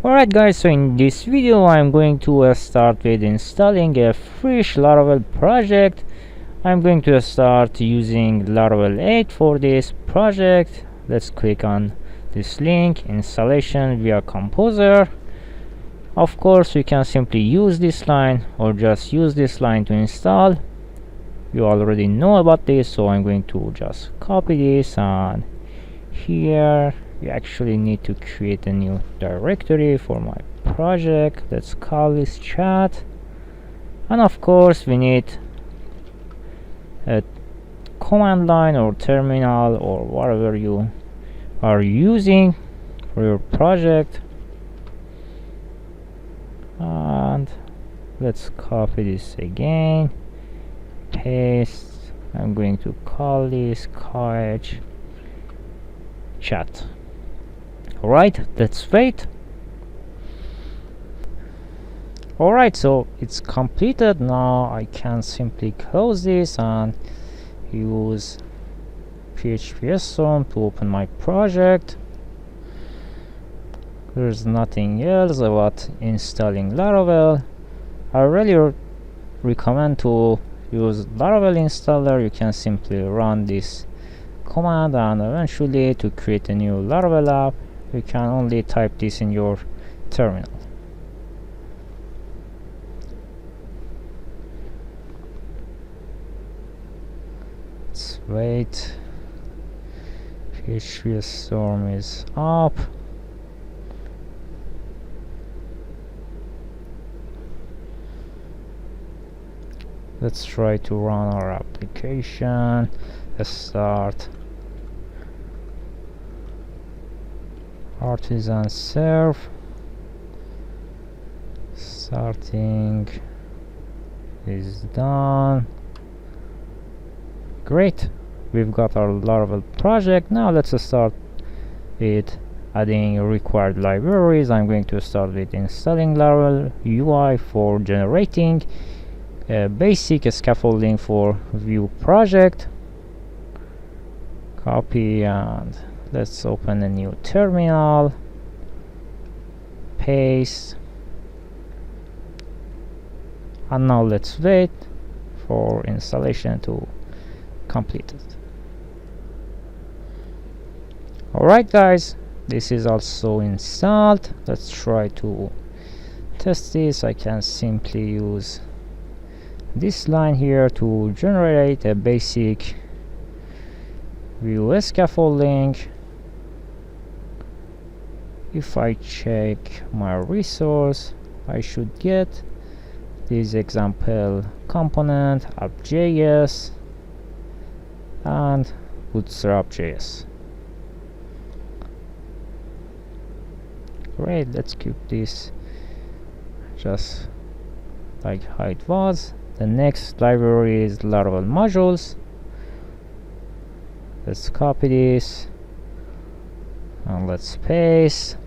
Alright guys, so in this video I'm going to start with installing a fresh Laravel project. I'm going to start using Laravel 8 for this project. Let's click on this link, installation via Composer. Of course you can simply use this line or just use this line to install. You already know about this, so I'm going to just copy this, and here you actually need to create a new directory for my project. Let's call this chat, and of course we need a command line or terminal or whatever you are using for your project. And let's copy this again, paste. I'm going to call this Khojasteh Chat. Alright, let's wait. Alright, so it's completed. Now I can simply close this and use PHP to open my project. There's nothing else about installing Laravel. I really recommend to use Laravel installer. You can simply run this command, and eventually to create a new Laravel app you can only type this in your terminal. Let's wait. PHP Storm is up. Let's try to run our application. Let's start artisan serve. Starting is done. Great, we've got our Laravel project. Now let's start with adding required libraries. I'm going to start with installing Laravel UI for generating a basic scaffolding for Vue project. Copy, and let's open a new terminal, paste, and now let's wait for installation to complete it. Alright guys, this is also installed. Let's try to test this. I can simply use this line here to generate a basic Vue scaffolding. If I check my resource, I should get this example component, app.js, and bootstrap.js. Great, let's keep this just like how it was. The next library is Laravel modules. Let's copy this and let's paste.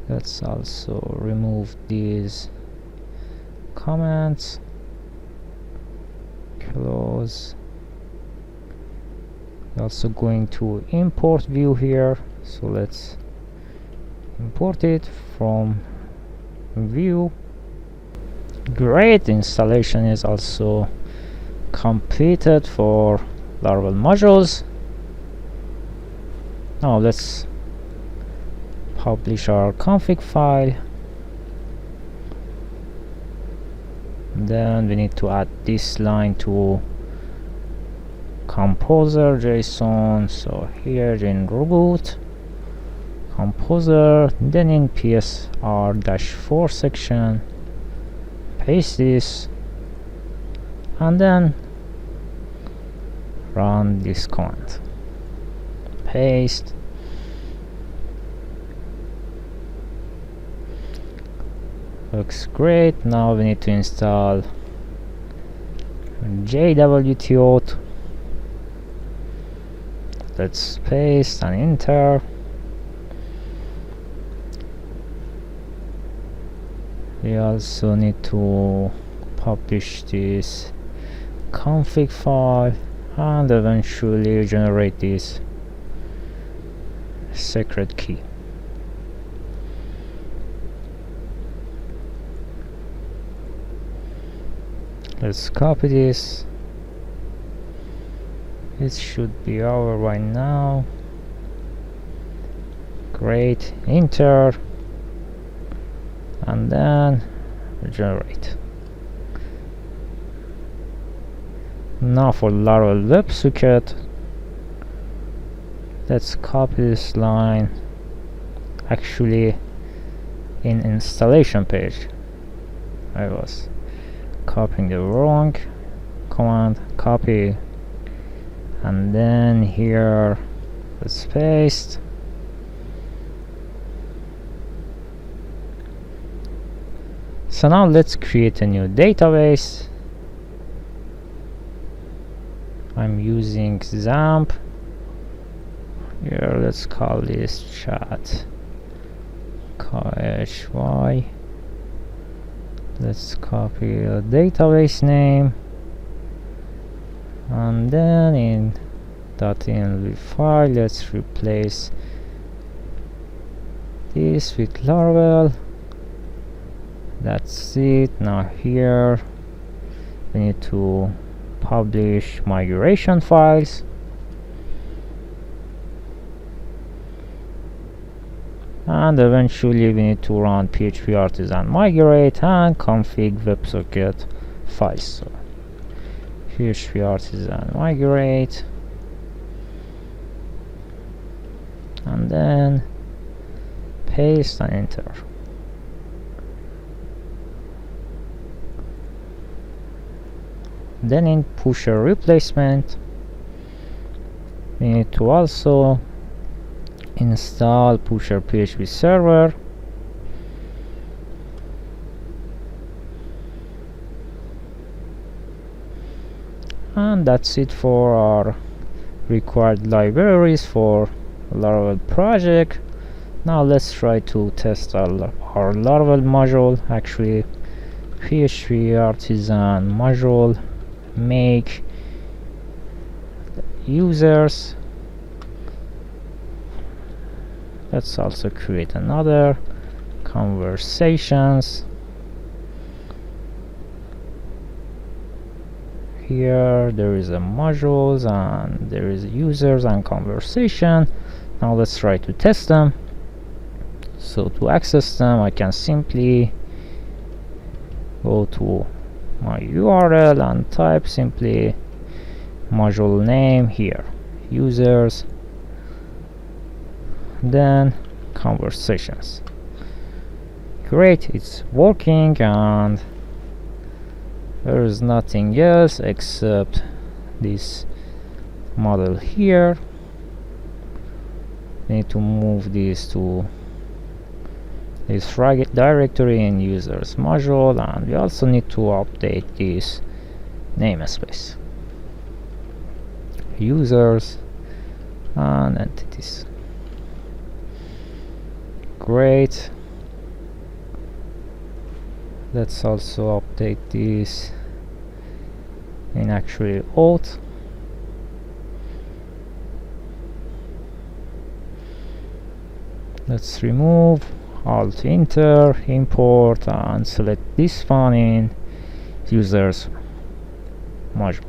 Let's also remove these comments. Close. We're also going to import Vue here, so let's import it from Vue. Great, installation is also completed for Laravel modules. Now let's publish our config file. Then we need to add this line to Composer JSON. So here in root Composer, then in PSR-4 section, paste this, and then run this command. Paste. Looks great. Now we need to install JWT. Let's paste and enter. We also need to publish this config file and eventually generate this secret key. Let's copy this. It should be over right now. Great. Enter, and then generate. Now for Laravel Websocket, let's copy this line. Actually, in installation page I was copying the wrong command. Copy, and then here let's paste. So now let's create a new database. I'm using zamp. Here let's call this chat Khojasteh. Let's copy a database name, and then in .env file let's replace this with Laravel. That's it. Now here we need to publish migration files, and eventually we need to run php artisan migrate and config WebSocket files. So php artisan migrate, and then paste and enter. Then in pusher replacement we need to also install pusher PHP server, and that's it for our required libraries for Laravel project. Now let's try to test our Laravel module. Actually, PHP artisan module make users. Let's also create another conversations. Here there is a modules, and there is users and conversation. Now let's try to test them. So to access them I can simply go to my URL and type simply module name here, users, then conversations. Great, it's working, and there is nothing else except this model here. We need to move this to this directory in users module, and we also need to update this namespace, users and entities. Great. Let's also update this in actually Auth. Let's remove, alt enter, import, and select this one in users module.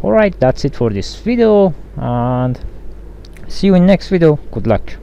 Alright, that's it for this video, and see you in next video. Good luck.